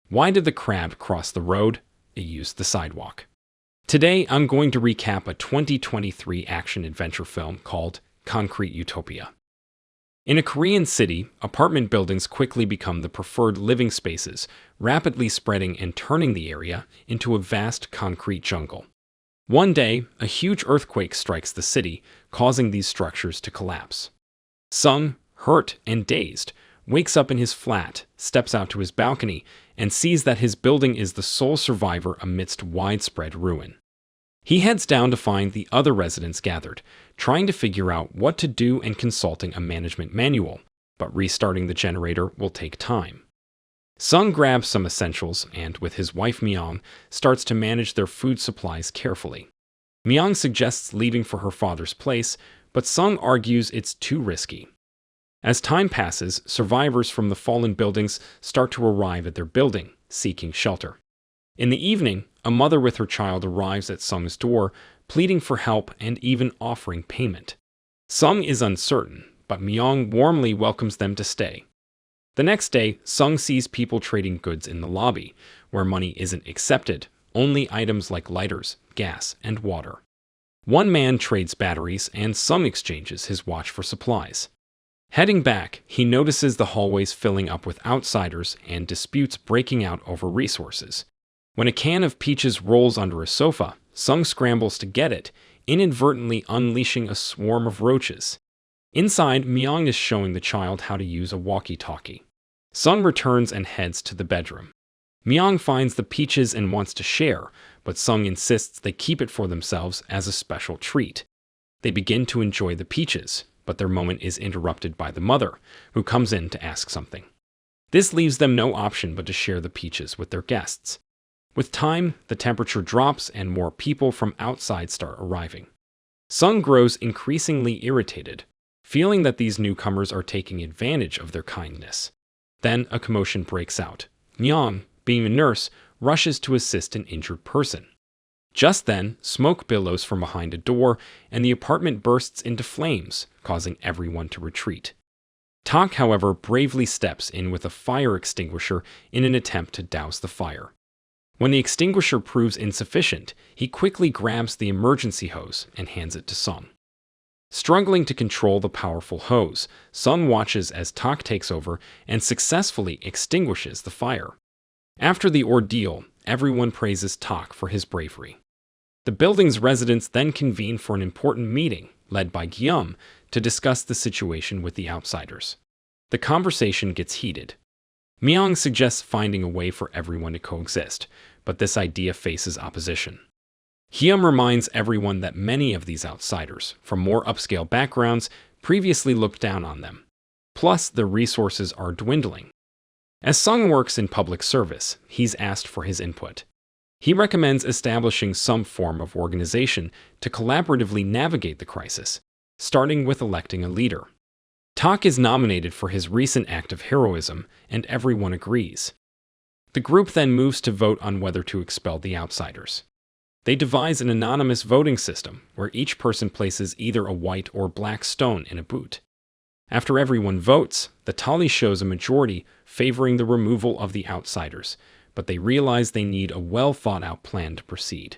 Why did the crab cross the road? It used the sidewalk. Today, I'm going to recap a 2023 action-adventure film called Konkeuriteu. In a Korean city, apartment buildings quickly become the preferred living spaces, rapidly spreading and turning the area into a vast concrete jungle. One day, a huge earthquake strikes the city, causing these structures to collapse. Sung, hurt and dazed, wakes up in his flat, steps out to his balcony, and sees that his building is the sole survivor amidst widespread ruin. He heads down to find the other residents gathered, trying to figure out what to do and consulting a management manual, but restarting the generator will take time. Sung grabs some essentials and, with his wife Myeong, starts to manage their food supplies carefully. Myeong suggests leaving for her father's place, but Sung argues it's too risky. As time passes, survivors from the fallen buildings start to arrive at their building, seeking shelter. In the evening, a mother with her child arrives at Sung's door, pleading for help and even offering payment. Sung is uncertain, but Myeong warmly welcomes them to stay. The next day, Sung sees people trading goods in the lobby, where money isn't accepted, only items like lighters, gas, and water. One man trades batteries, and Sung exchanges his watch for supplies. Heading back, he notices the hallways filling up with outsiders and disputes breaking out over resources. When a can of peaches rolls under a sofa, Sung scrambles to get it, inadvertently unleashing a swarm of roaches. Inside, Myeong is showing the child how to use a walkie-talkie. Sung returns and heads to the bedroom. Myeong finds the peaches and wants to share, but Sung insists they keep it for themselves as a special treat. They begin to enjoy the peaches, but their moment is interrupted by the mother, who comes in to ask something. This leaves them no option but to share the peaches with their guests. With time, the temperature drops and more people from outside start arriving. Sung grows increasingly irritated, feeling that these newcomers are taking advantage of their kindness. Then a commotion breaks out. Myeong, being a nurse, rushes to assist an injured person. Just then, smoke billows from behind a door, and the apartment bursts into flames, causing everyone to retreat. Tak, however, bravely steps in with a fire extinguisher in an attempt to douse the fire. When the extinguisher proves insufficient, he quickly grabs the emergency hose and hands it to Sung. Struggling to control the powerful hose, Sung watches as Tak takes over and successfully extinguishes the fire. After the ordeal, everyone praises Tak for his bravery. The building's residents then convene for an important meeting, led by Keum, to discuss the situation with the outsiders. The conversation gets heated. Myeong suggests finding a way for everyone to coexist, but this idea faces opposition. Keum reminds everyone that many of these outsiders, from more upscale backgrounds, previously looked down on them. Plus, their resources are dwindling. As Sung works in public service, he's asked for his input. He recommends establishing some form of organization to collaboratively navigate the crisis, starting with electing a leader. Tak is nominated for his recent act of heroism, and everyone agrees. The group then moves to vote on whether to expel the outsiders. They devise an anonymous voting system where each person places either a white or black stone in a boot. After everyone votes, the tally shows a majority favoring the removal of the outsiders, but they realize they need a well-thought-out plan to proceed.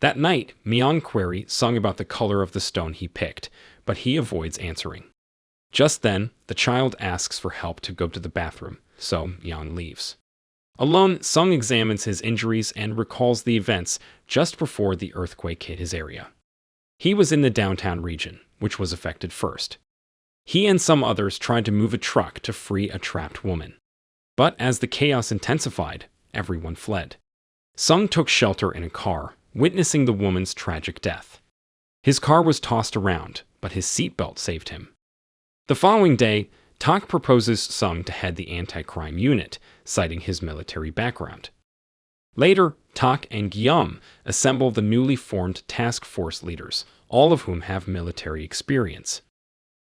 That night, Myeong queries Sung about the color of the stone he picked, but he avoids answering. Just then, the child asks for help to go to the bathroom, so Myeong leaves. Alone, Sung examines his injuries and recalls the events just before the earthquake hit his area. He was in the downtown region, which was affected first. He and some others tried to move a truck to free a trapped woman. But as the chaos intensified, everyone fled. Sung took shelter in a car, witnessing the woman's tragic death. His car was tossed around, but his seatbelt saved him. The following day, Tak proposes Sung to head the anti-crime unit, citing his military background. Later, Tak and Keum assemble the newly formed task force leaders, all of whom have military experience.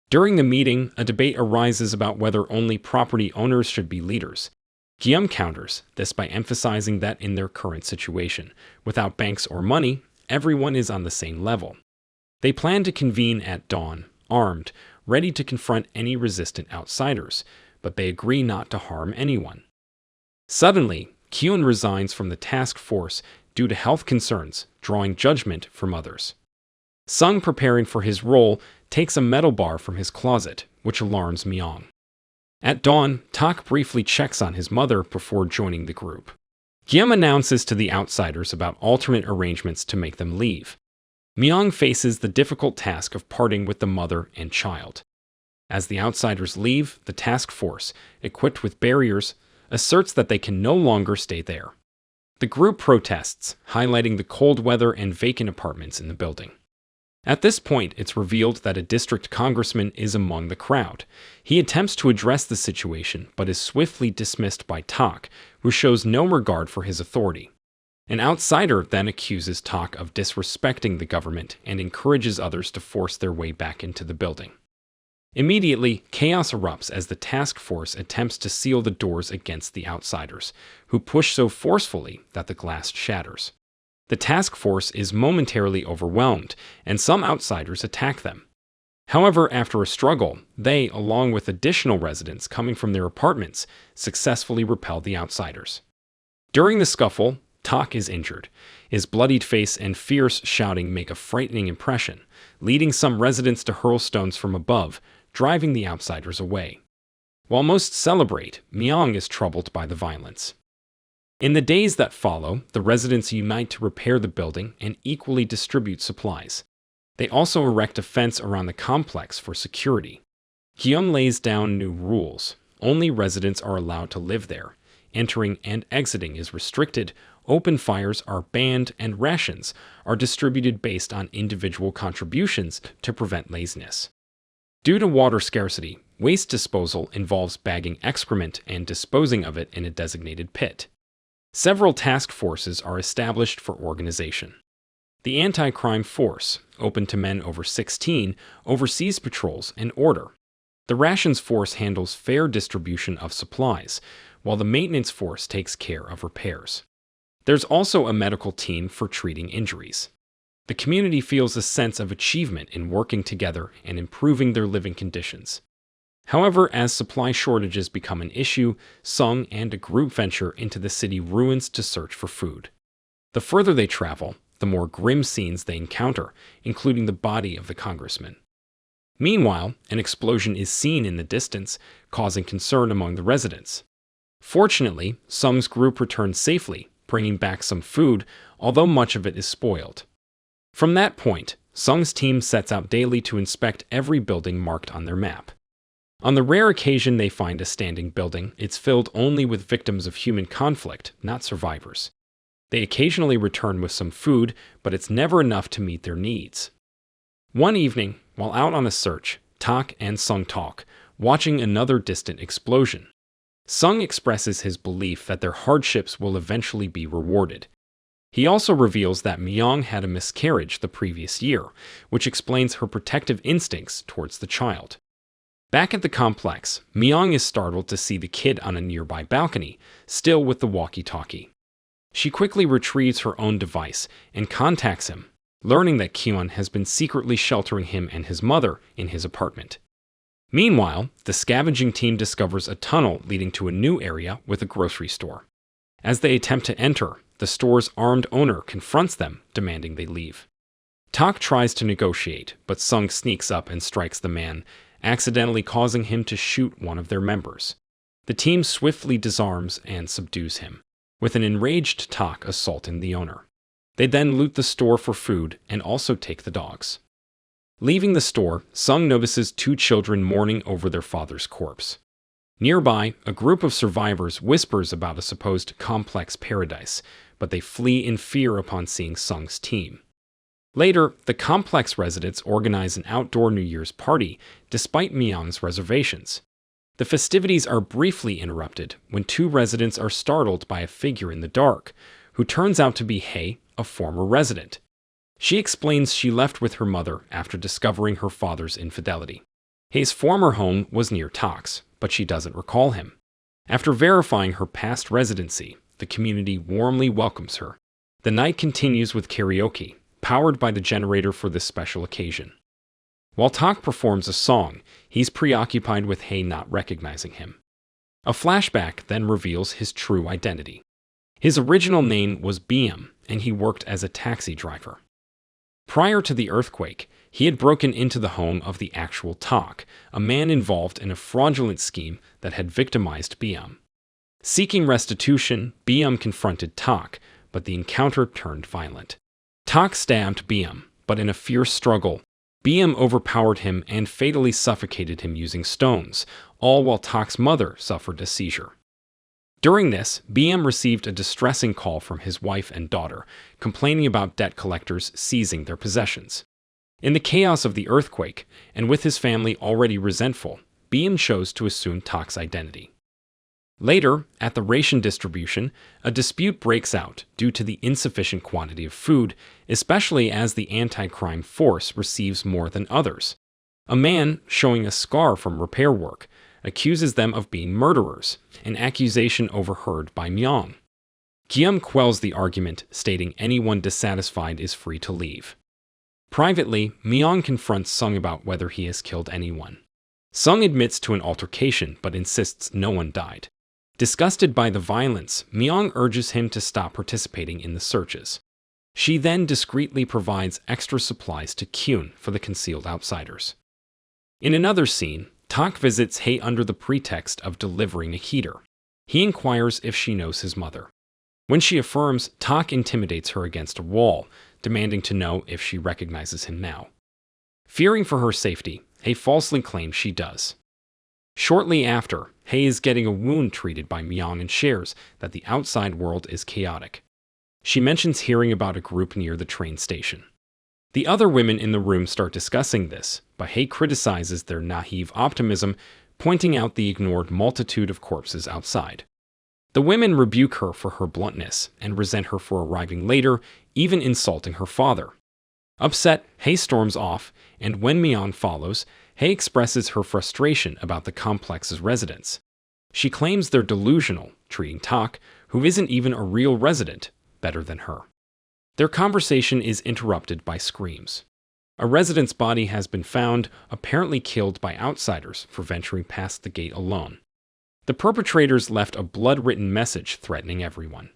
During the meeting, a debate arises about whether only property owners should be leaders. Keum counters this by emphasizing that in their current situation, without banks or money, everyone is on the same level. They plan to convene at dawn, armed, ready to confront any resistant outsiders, but they agree not to harm anyone. Suddenly, Keum resigns from the task force due to health concerns, drawing judgment from others. Sung, preparing for his role, takes a metal bar from his closet, which alarms Myeong. At dawn, Tak briefly checks on his mother before joining the group. Keum announces to the outsiders about alternate arrangements to make them leave. Myeong faces the difficult task of parting with the mother and child. As the outsiders leave, the task force, equipped with barriers, asserts that they can no longer stay there. The group protests, highlighting the cold weather and vacant apartments in the building. At this point, it's revealed that a district congressman is among the crowd. He attempts to address the situation, but is swiftly dismissed by Tak, who shows no regard for his authority. An outsider then accuses Tak of disrespecting the government and encourages others to force their way back into the building. Immediately, chaos erupts as the task force attempts to seal the doors against the outsiders, who push so forcefully that the glass shatters. The task force is momentarily overwhelmed, and some outsiders attack them. However, after a struggle, they, along with additional residents coming from their apartments, successfully repel the outsiders. During the scuffle, Tak is injured. His bloodied face and fierce shouting make a frightening impression, leading some residents to hurl stones from above, driving the outsiders away. While most celebrate, Myeong is troubled by the violence. In the days that follow, the residents unite to repair the building and equally distribute supplies. They also erect a fence around the complex for security. Keum lays down new rules. Only residents are allowed to live there. Entering and exiting is restricted, open fires are banned, and rations are distributed based on individual contributions to prevent laziness. Due to water scarcity, waste disposal involves bagging excrement and disposing of it in a designated pit. Several task forces are established for organization. The Anti-Crime Force, open to men over 16, oversees patrols and order. The Rations Force handles fair distribution of supplies, while the Maintenance Force takes care of repairs. There's also a medical team for treating injuries. The community feels a sense of achievement in working together and improving their living conditions. However, as supply shortages become an issue, Sung and a group venture into the city ruins to search for food. The further they travel, the more grim scenes they encounter, including the body of the congressman. Meanwhile, an explosion is seen in the distance, causing concern among the residents. Fortunately, Sung's group returns safely, bringing back some food, although much of it is spoiled. From that point, Sung's team sets out daily to inspect every building marked on their map. On the rare occasion they find a standing building, it's filled only with victims of human conflict, not survivors. They occasionally return with some food, but it's never enough to meet their needs. One evening, while out on a search, Tak and Sung talk, watching another distant explosion. Sung expresses his belief that their hardships will eventually be rewarded. He also reveals that Myeong had a miscarriage the previous year, which explains her protective instincts towards the child. Back at the complex, Myeong is startled to see the kid on a nearby balcony, still with the walkie-talkie. She quickly retrieves her own device and contacts him, learning that Keum has been secretly sheltering him and his mother in his apartment. Meanwhile, the scavenging team discovers a tunnel leading to a new area with a grocery store. As they attempt to enter, the store's armed owner confronts them, demanding they leave. Tak tries to negotiate, but Sung sneaks up and strikes the man, accidentally causing him to shoot one of their members. The team swiftly disarms and subdues him, with an enraged Tak assaulting the owner. They then loot the store for food and also take the dogs. Leaving the store, Sung notices two children mourning over their father's corpse. Nearby, a group of survivors whispers about a supposed complex paradise, but they flee in fear upon seeing Sung's team. Later, the complex residents organize an outdoor New Year's party, despite Myeong's reservations. The festivities are briefly interrupted when two residents are startled by a figure in the dark, who turns out to be Hye, a former resident. She explains she left with her mother after discovering her father's infidelity. Hye's former home was near Tak's, but she doesn't recall him. After verifying her past residency, the community warmly welcomes her. The night continues with karaoke, powered by the generator for this special occasion. While Tak performs a song, he's preoccupied with Hye not recognizing him. A flashback then reveals his true identity. His original name was Byung, and he worked as a taxi driver. Prior to the earthquake, he had broken into the home of the actual Tak, a man involved in a fraudulent scheme that had victimized Byung. Seeking restitution, Byung confronted Tak, but the encounter turned violent. Tak stabbed Byung, but in a fierce struggle, Byung overpowered him and fatally suffocated him using stones, all while Tak's mother suffered a seizure. During this, Byung received a distressing call from his wife and daughter, complaining about debt collectors seizing their possessions. In the chaos of the earthquake, and with his family already resentful, Byung chose to assume Tak's identity. Later, at the ration distribution, a dispute breaks out due to the insufficient quantity of food, especially as the anti-crime force receives more than others. A man, showing a scar from repair work, accuses them of being murderers, an accusation overheard by Myeong. Keum quells the argument, stating anyone dissatisfied is free to leave. Privately, Myeong confronts Sung about whether he has killed anyone. Sung admits to an altercation but insists no one died. Disgusted by the violence, Myeong urges him to stop participating in the searches. She then discreetly provides extra supplies to Kyun for the concealed outsiders. In another scene, Tak visits Hye under the pretext of delivering a heater. He inquires if she knows his mother. When she affirms, Tak intimidates her against a wall, demanding to know if she recognizes him now. Fearing for her safety, Hye falsely claims she does. Shortly after, Hye is getting a wound treated by Myeong and shares that the outside world is chaotic. She mentions hearing about a group near the train station. The other women in the room start discussing this, but Hye criticizes their naive optimism, pointing out the ignored multitude of corpses outside. The women rebuke her for her bluntness and resent her for arriving later, even insulting her father. Upset, Hye storms off, and when Myeong follows, Hye expresses her frustration about the complex's residents. She claims they're delusional, treating Tak, who isn't even a real resident, better than her. Their conversation is interrupted by screams. A resident's body has been found, apparently killed by outsiders for venturing past the gate alone. The perpetrators left a blood-written message threatening everyone.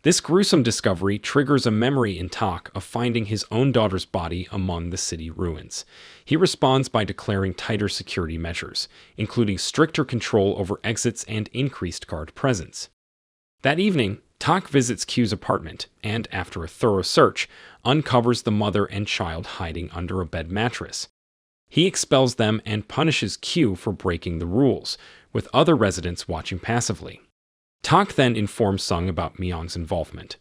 This gruesome discovery triggers a memory in Tak of finding his own daughter's body among the city ruins. He responds by declaring tighter security measures, including stricter control over exits and increased guard presence. That evening, Tak visits Kyu's apartment and, after a thorough search, uncovers the mother and child hiding under a bed mattress. He expels them and punishes Kyu for breaking the rules, with other residents watching passively. Tak then informs Sung about Myeong's involvement.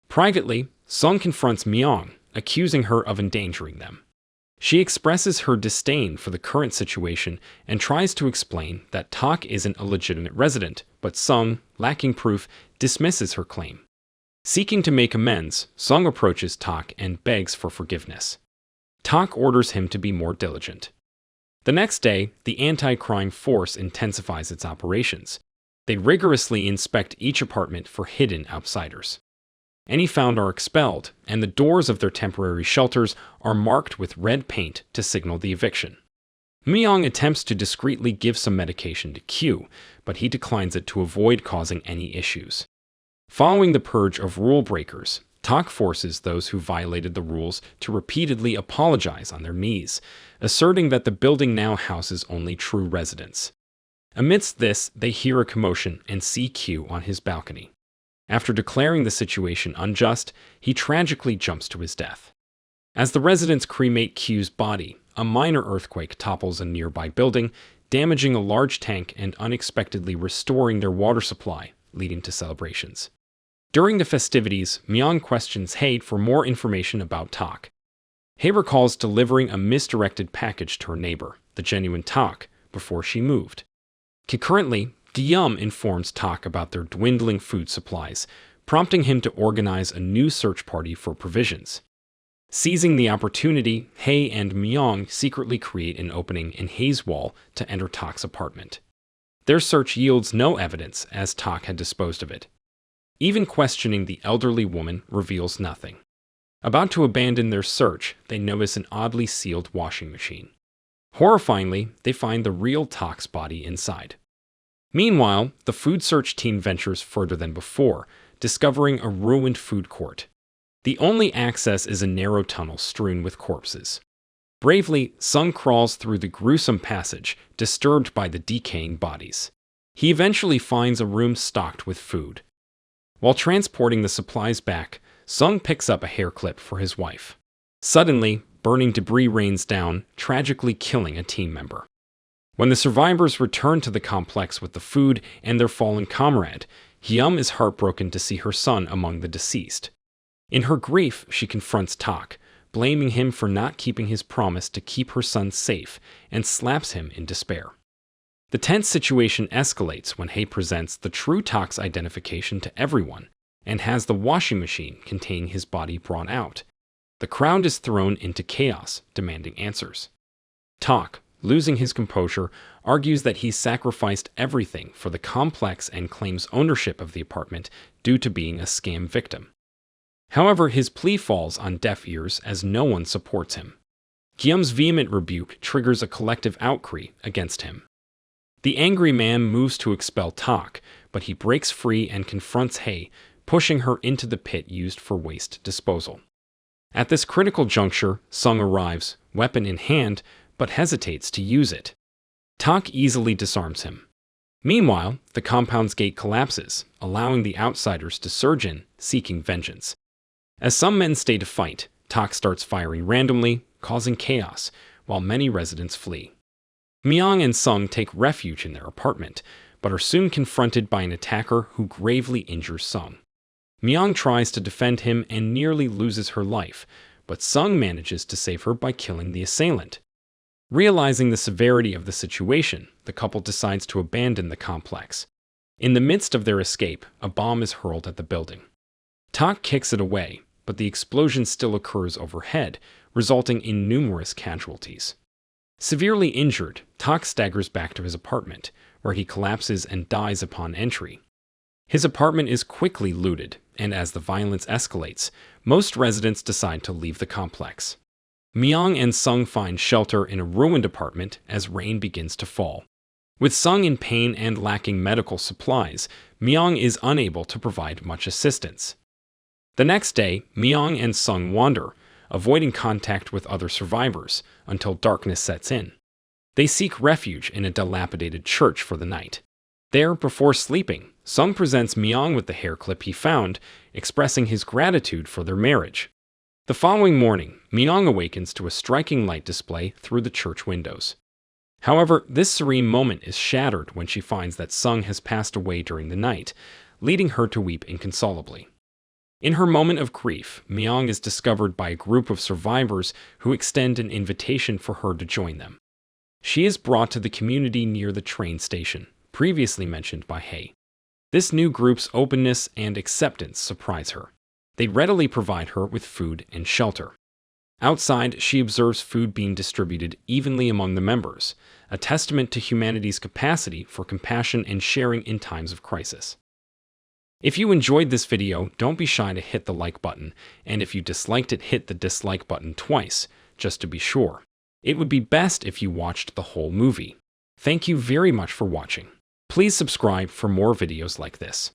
Privately, Sung confronts Myeong, accusing her of endangering them. She expresses her disdain for the current situation and tries to explain that Tak isn't a legitimate resident, but Sung, lacking proof, dismisses her claim. Seeking to make amends, Sung approaches Tak and begs for forgiveness. Tak orders him to be more diligent. The next day, the anti-crime force intensifies its operations. They rigorously inspect each apartment for hidden outsiders. Any found are expelled, and the doors of their temporary shelters are marked with red paint to signal the eviction. Myeong attempts to discreetly give some medication to Kyu, but he declines it to avoid causing any issues. Following the purge of rule breakers, Tak forces those who violated the rules to repeatedly apologize on their knees, asserting that the building now houses only true residents. Amidst this, they hear a commotion and see Kyu on his balcony. After declaring the situation unjust, he tragically jumps to his death. As the residents cremate Kyu's body, a minor earthquake topples a nearby building, damaging a large tank and unexpectedly restoring their water supply, leading to celebrations. During the festivities, Myeong questions Hye for more information about Tak. Hye recalls delivering a misdirected package to her neighbor, the genuine Tak, before she moved. Concurrently, Do-yoon informs Tak about their dwindling food supplies, prompting him to organize a new search party for provisions. Seizing the opportunity, Hye and Myeong secretly create an opening in Hye's wall to enter Tak's apartment. Their search yields no evidence, as Tak had disposed of it. Even questioning the elderly woman reveals nothing. About to abandon their search, they notice an oddly sealed washing machine. Horrifyingly, they find the real Tak's body inside. Meanwhile, the food search team ventures further than before, discovering a ruined food court. The only access is a narrow tunnel strewn with corpses. Bravely, Sung crawls through the gruesome passage, disturbed by the decaying bodies. He eventually finds a room stocked with food. While transporting the supplies back, Sung picks up a hair clip for his wife. Suddenly, burning debris rains down, tragically killing a team member. When the survivors return to the complex with the food and their fallen comrade, Hye-won is heartbroken to see her son among the deceased. In her grief, she confronts Tak, blaming him for not keeping his promise to keep her son safe, and slaps him in despair. The tense situation escalates when Hye presents the true Tak's identification to everyone, and has the washing machine containing his body brought out. The crowd is thrown into chaos, demanding answers. Tak, losing his composure, argues that he sacrificed everything for the complex and claims ownership of the apartment due to being a scam victim. However, his plea falls on deaf ears as no one supports him. Hye-won's vehement rebuke triggers a collective outcry against him. The angry man moves to expel Tak, but he breaks free and confronts Hye, pushing her into the pit used for waste disposal. At this critical juncture, Sung arrives, weapon in hand, but hesitates to use it. Tak easily disarms him. Meanwhile, the compound's gate collapses, allowing the outsiders to surge in, seeking vengeance. As some men stay to fight, Tak starts firing randomly, causing chaos, while many residents flee. Myeong and Sung take refuge in their apartment, but are soon confronted by an attacker who gravely injures Sung. Myeong tries to defend him and nearly loses her life, but Sung manages to save her by killing the assailant. Realizing the severity of the situation, the couple decides to abandon the complex. In the midst of their escape, a bomb is hurled at the building. Tak kicks it away, but the explosion still occurs overhead, resulting in numerous casualties. Severely injured, Tak staggers back to his apartment, where he collapses and dies upon entry. His apartment is quickly looted, and as the violence escalates, most residents decide to leave the complex. Myeong and Sung find shelter in a ruined apartment as rain begins to fall. With Sung in pain and lacking medical supplies, Myeong is unable to provide much assistance. The next day, Myeong and Sung wander, avoiding contact with other survivors, until darkness sets in. They seek refuge in a dilapidated church for the night. There, before sleeping, Sung presents Myeong with the hair clip he found, expressing his gratitude for their marriage. The following morning, Myeong awakens to a striking light display through the church windows. However, this serene moment is shattered when she finds that Sung has passed away during the night, leading her to weep inconsolably. In her moment of grief, Myeong is discovered by a group of survivors who extend an invitation for her to join them. She is brought to the community near the train station, previously mentioned by Hye. This new group's openness and acceptance surprise her. They readily provide her with food and shelter. Outside, she observes food being distributed evenly among the members, a testament to humanity's capacity for compassion and sharing in times of crisis. If you enjoyed this video, don't be shy to hit the like button, and if you disliked it, hit the dislike button twice, just to be sure. It would be best if you watched the whole movie. Thank you very much for watching. Please subscribe for more videos like this.